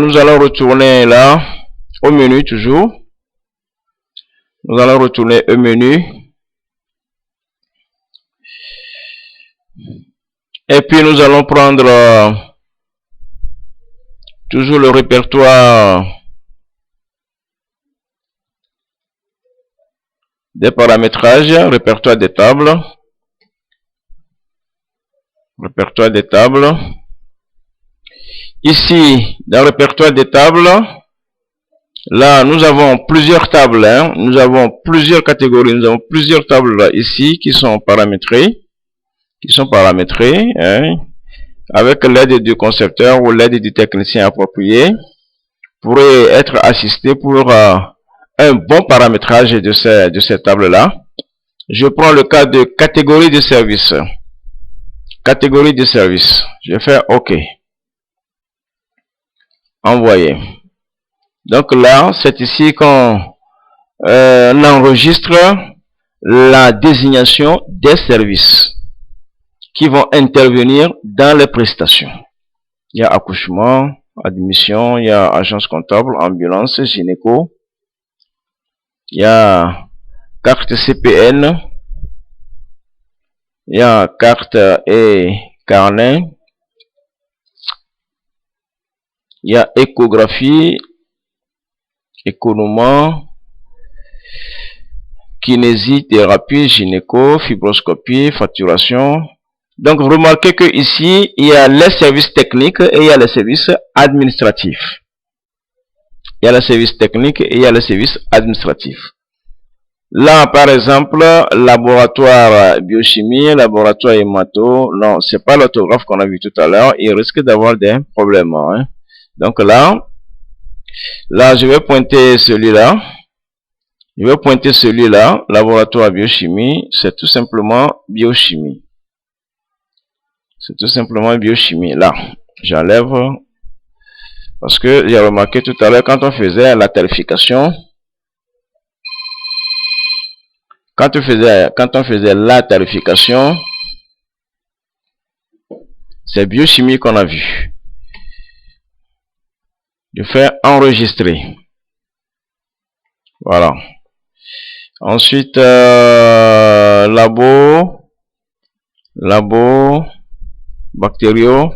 nous allons retourner là, au menu toujours. Nous allons retourner au menu. Et puis nous allons prendre toujours le répertoire des paramétrages, répertoire des tables. Répertoire des tables. Ici, dans le répertoire des tables, là, nous avons plusieurs tables, hein. Nous avons plusieurs catégories, nous avons plusieurs tables là, ici, qui sont paramétrées, hein, avec l'aide du concepteur ou l'aide du technicien approprié, pourrait être assisté pour un bon paramétrage de ces tables-là. Je prends le cas de catégorie de service. Catégorie de service. Je fais OK. Envoyer. Donc là, c'est ici qu'on enregistre la désignation des services qui vont intervenir dans les prestations. Il y a accouchement, admission, il y a agence comptable, ambulance, gynéco. Il y a carte CPN. Il y a carte et carnet. Il y a échographie, économie, kinésithérapie, gynéco, fibroscopie, facturation. Donc, remarquez que ici, il y a les services techniques et il y a les services administratifs. Il y a les services techniques et il y a les services administratifs. Là, par exemple, laboratoire biochimie, laboratoire hémato, non, c'est pas l'autographe qu'on a vu tout à l'heure, il risque d'avoir des problèmes, hein. Donc là, je vais pointer celui-là. Je vais pointer celui-là, laboratoire biochimie, c'est tout simplement biochimie. C'est tout simplement biochimie. Là, j'enlève, parce que j'ai remarqué tout à l'heure, quand on faisait la tarification, quand on faisait la tarification, c'est biochimie qu'on a vu. Je fais enregistrer. Voilà. Ensuite, labo, bactério.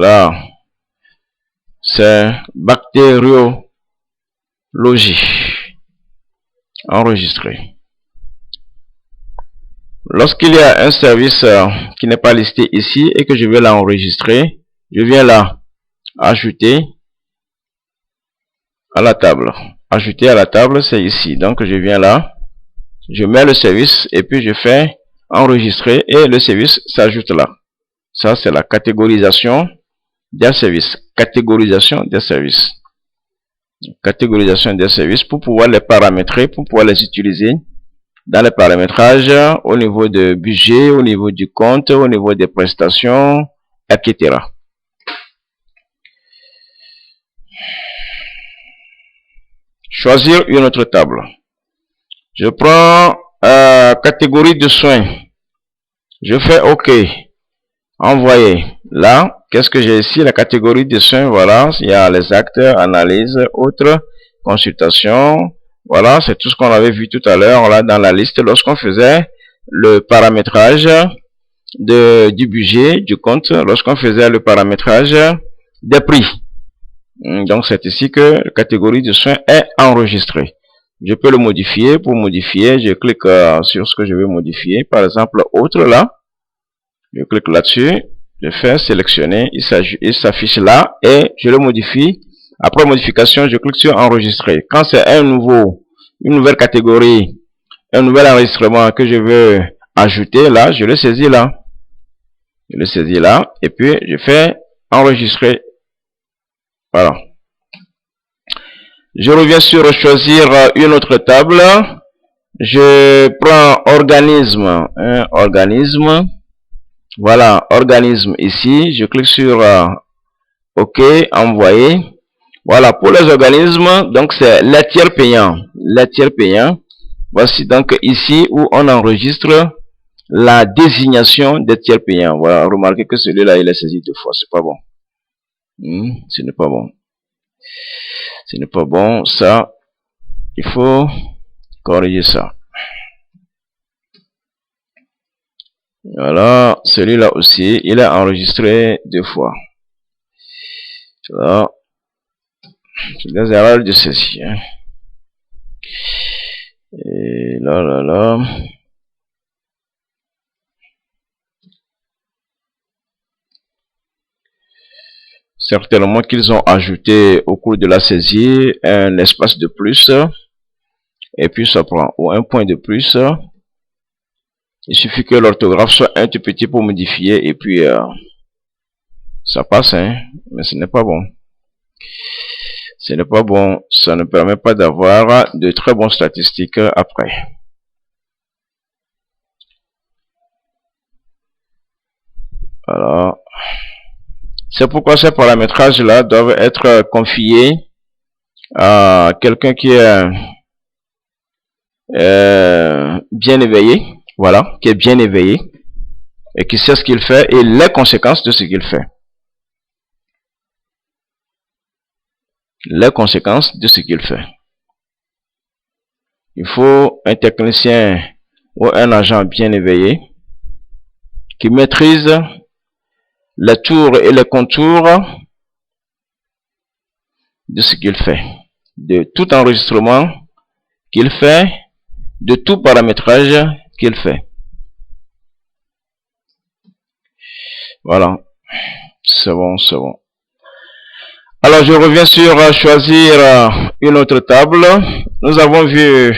Là, c'est bactériologie. Enregistrer. Lorsqu'il y a un service qui n'est pas listé ici et que je veux l'enregistrer, je viens là, ajouter à la table. Ajouter à la table, c'est ici. Donc, je viens là, je mets le service et puis je fais enregistrer et le service s'ajoute là. Ça, c'est la catégorisation des services. Catégorisation des services. Catégorisation des services pour pouvoir les paramétrer, pour pouvoir les utiliser dans les paramétrages au niveau de budget, au niveau du compte, au niveau des prestations, etc. Choisir une autre table. Je prends catégorie de soins. Je fais OK. Envoyer. Là, qu'est-ce que j'ai ici? La catégorie de soins, voilà. Il y a les actes, analyse, autres, consultation. Voilà, c'est tout ce qu'on avait vu tout à l'heure là dans la liste lorsqu'on faisait le paramétrage du budget, du compte, lorsqu'on faisait le paramétrage des prix. Donc, c'est ici que la catégorie de soins est enregistrée. Je peux le modifier. Pour modifier, je clique sur ce que je veux modifier. Par exemple, autre là. Je clique là-dessus. Je fais sélectionner. Il s'affiche là et je le modifie. Après modification, je clique sur enregistrer. Quand c'est une nouvelle catégorie, un nouvel enregistrement que je veux ajouter là, je le saisis là. Je le saisis là et puis je fais enregistrer. Voilà. Je reviens sur choisir une autre table. Je prends organisme. Organisme. Voilà, organisme ici. Je clique sur OK, envoyer. Voilà, pour les organismes, donc c'est les tiers payants. Les tiers payants. Voici donc ici où on enregistre la désignation des tiers payants. Voilà, remarquez que celui-là, il est saisi deux fois. C'est pas bon. Ce n'est pas bon. Ce n'est pas bon. Ça, il faut corriger ça. Voilà, celui-là aussi, il est enregistré 2 fois. Là, c'est des erreurs de ceci. Hein. Et là. Certainement qu'ils ont ajouté au cours de la saisie un espace de plus. Et puis ça prend ou un point de plus. Il suffit que l'orthographe soit un tout petit pour modifier et puis ça passe, hein, mais ce n'est pas bon. Ce n'est pas bon, ça ne permet pas d'avoir de très bonnes statistiques après. Alors, c'est pourquoi ces paramétrages-là doivent être confiés à quelqu'un qui est bien éveillé, voilà, qui est bien éveillé et qui sait ce qu'il fait et les conséquences de ce qu'il fait. Les conséquences de ce qu'il fait. Il faut un technicien ou un agent bien éveillé qui maîtrise les tours et les contours de ce qu'il fait, de tout enregistrement qu'il fait, de tout paramétrage qu'il fait. Voilà, c'est bon, c'est bon. Alors je reviens sur choisir une autre table. Nous avons vu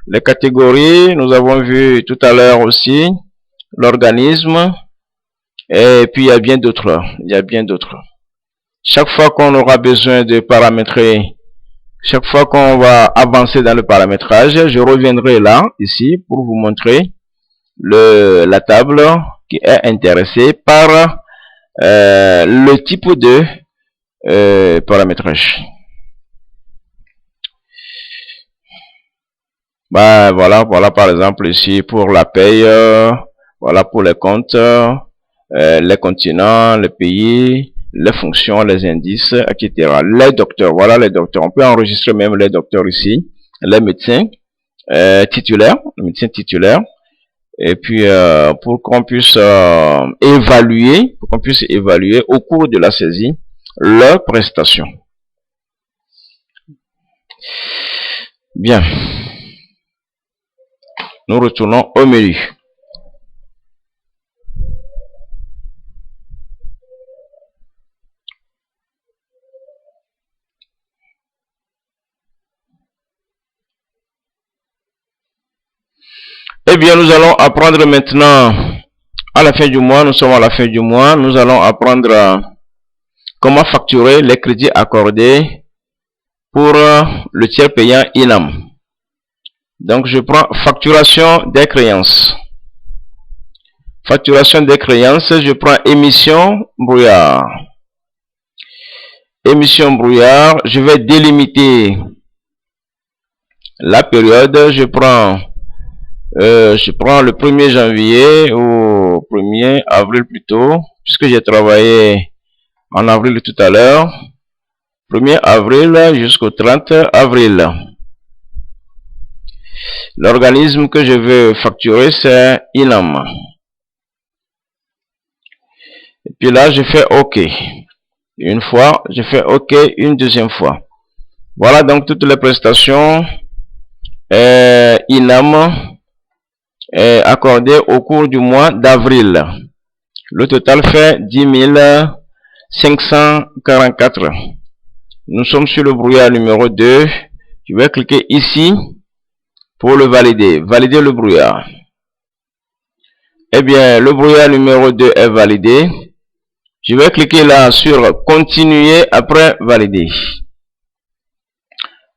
les catégories, nous avons vu tout à l'heure aussi l'organisme, et puis il y a bien d'autres. Chaque fois qu'on aura besoin de paramétrer, chaque fois qu'on va avancer dans le paramétrage, je reviendrai là, ici, pour vous montrer la table qui est intéressée par le type de paramétrage. Bah, voilà par exemple ici pour la paye, voilà pour les comptes, les continents, les pays, les fonctions, les indices, etc. Les docteurs, voilà les docteurs. On peut enregistrer même les docteurs ici, les médecins titulaires, les médecins titulaires. Et puis pour qu'on puisse évaluer au cours de la saisie leurs prestations. Bien. Nous retournons au menu. Eh bien, nous allons apprendre maintenant à la fin du mois. Nous sommes à la fin du mois. Nous allons apprendre comment facturer les crédits accordés pour le tiers payant INAM. Donc, je prends facturation des créances. Facturation des créances, je prends émission brouillard. Émission brouillard, je vais délimiter la période. Je prends le 1er janvier au 1er avril plutôt, puisque j'ai travaillé en avril tout à l'heure. 1er avril jusqu'au 30 avril. L'organisme que je veux facturer, c'est INAM. Et puis là, je fais OK. Une fois, je fais OK une deuxième fois. Voilà donc toutes les prestations INAM accordées au cours du mois d'avril. Le total fait 10 544. Nous sommes sur le brouillard numéro 2. Je vais cliquer ici pour le valider. Valider le brouillard. Eh bien, le brouillard numéro 2 est validé. Je vais cliquer là sur continuer après valider.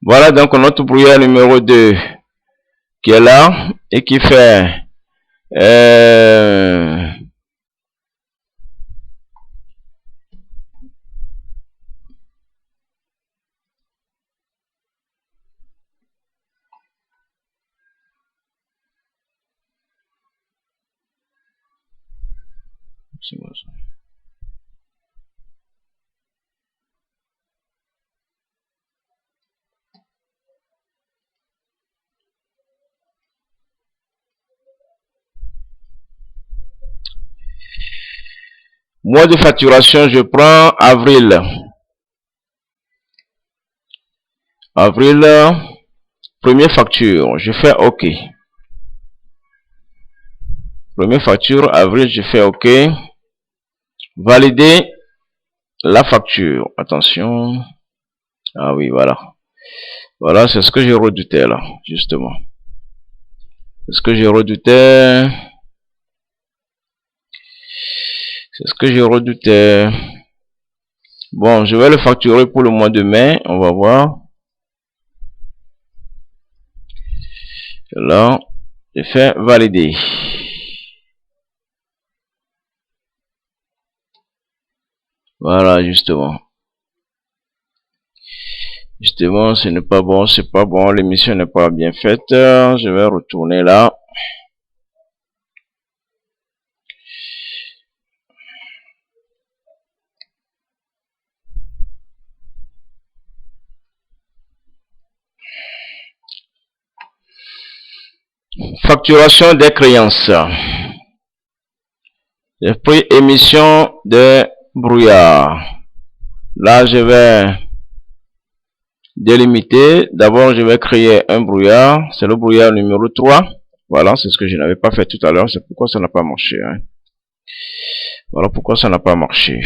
Voilà donc notre brouillard numéro 2 qui est là et qui fait Mois de facturation, je prends avril. Avril, première facture, je fais OK. Première facture, avril, je fais OK. Valider la facture. Attention. Ah oui, voilà. Voilà, c'est ce que je redoutais là, justement. C'est ce que je redoutais. C'est ce que je redoutais. Bon, je vais le facturer pour le mois de mai. On va voir. Là, je fais valider. Voilà, justement. Justement, ce n'est pas bon, c'est pas bon. L'émission n'est pas bien faite. Je vais retourner là. Facturation des créances. J'ai pris émission de brouillard. Là, je vais délimiter. D'abord, je vais créer un brouillard. C'est le brouillard numéro 3. Voilà, c'est ce que je n'avais pas fait tout à l'heure. C'est pourquoi ça n'a pas marché. Hein. Voilà pourquoi ça n'a pas marché.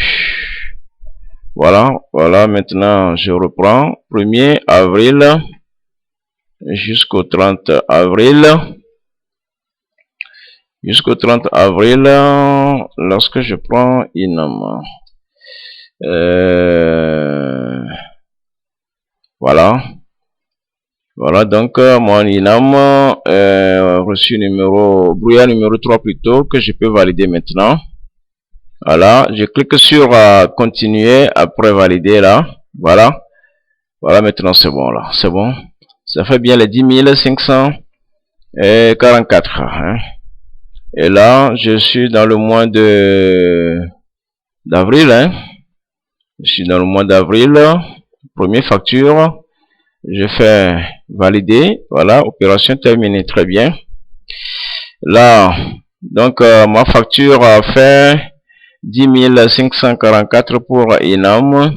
Voilà, voilà. Maintenant, je reprends. 1er avril jusqu'au 30 avril. Jusqu'au 30 avril, lorsque je prends INAM. Voilà. Voilà, donc mon INAM reçu numéro, brouillard numéro 3 plutôt, que je peux valider maintenant. Voilà, je clique sur continuer après valider là. Voilà. Voilà, maintenant c'est bon là. C'est bon. Ça fait bien les 10 544. Hein. Et là, je suis dans le mois d'avril. Hein. Je suis dans le mois d'avril. Première facture. Je fais valider. Voilà, opération terminée. Très bien. Là, donc ma facture a fait 10 544 pour INAM.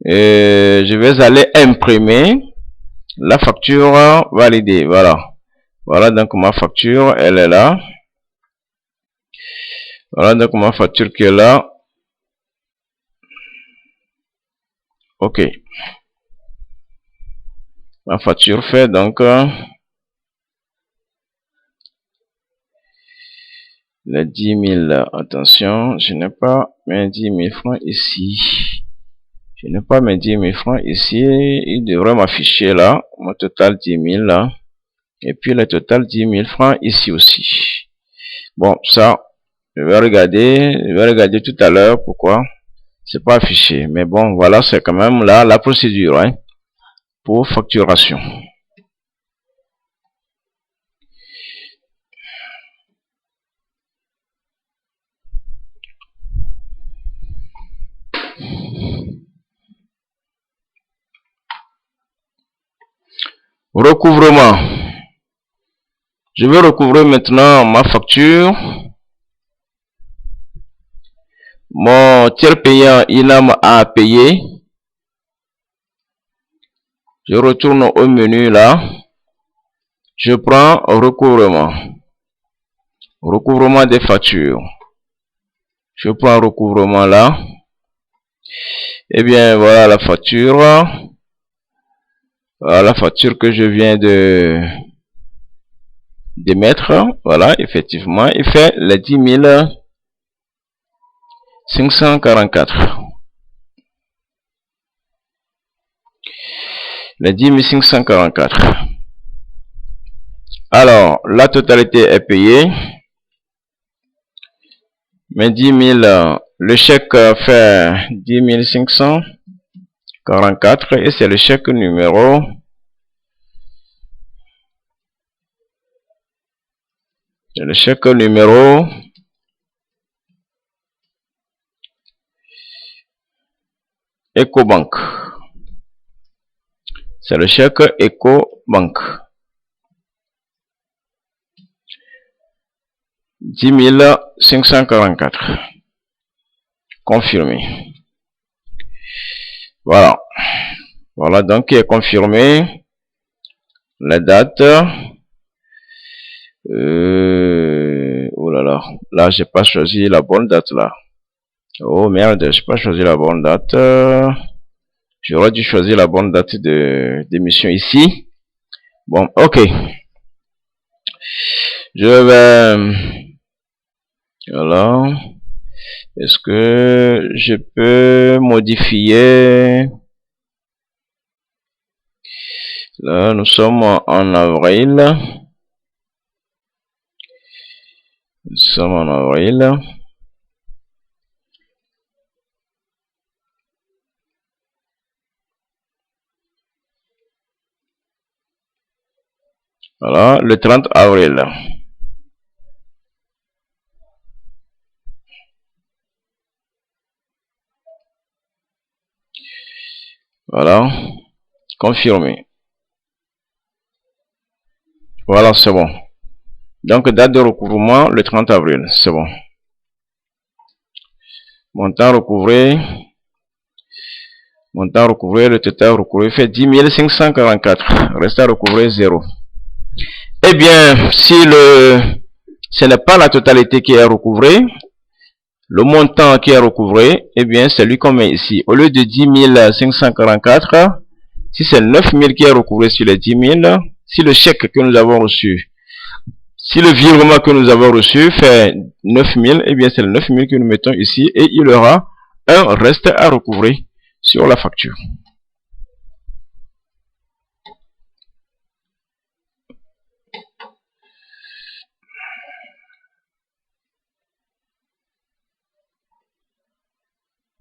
Et je vais aller imprimer la facture validée. Voilà. Voilà donc ma facture, elle est là. Voilà donc ma facture qui est là. Ok. Ma facture fait donc les 10 000. Attention, je n'ai pas mes 10 000 francs ici. Je n'ai pas mes 10 000 francs ici. Il devrait m'afficher là. Mon total 10 000 là. Et puis le total 10 000 francs ici aussi. Bon, ça, je vais regarder tout à l'heure pourquoi c'est pas affiché. Mais bon, voilà, c'est quand même là la procédure hein, pour facturation. Recouvrement. Je vais recouvrer maintenant ma facture. Mon tiers payant INAM a payé. Je retourne au menu là. Je prends recouvrement. Recouvrement des factures. Je prends recouvrement là. Et bien voilà la facture. Voilà la facture que je viens de mettre. Voilà, effectivement, il fait les 10 544. Les 10 544. Alors, la totalité est payée. Mais 10 000, le chèque fait 10 544 et c'est le chèque numéro. C'est le chèque numéro Ecobank. C'est le chèque Ecobank. 10 544. confirmer. Voilà. Voilà, donc qui est confirmé. La date. Oh là là. Là, j'ai pas choisi la bonne date là. Oh merde, j'ai pas choisi la bonne date. J'aurais dû choisir la bonne date d'émission ici. Bon, ok. Je vais... Alors, est-ce que je peux modifier? Là, nous sommes en avril. Nous sommes en avril. Voilà, le 30 avril. Voilà, confirmé. Voilà, c'est bon. Donc, date de recouvrement, le 30 avril, c'est bon. Montant recouvré. Montant recouvré, le total recouvré fait 10 544. Reste à recouvrer 0. Eh bien, si ce n'est pas la totalité qui est recouvrée, le montant qui est recouvré, eh bien, c'est lui qu'on met ici. Au lieu de 10 544, si c'est 9 000 qui est recouvré sur les 10 000, si le chèque que nous avons reçu, si le virement que nous avons reçu fait 9 000, eh bien, c'est le 9 000 que nous mettons ici et il y aura un reste à recouvrer sur la facture.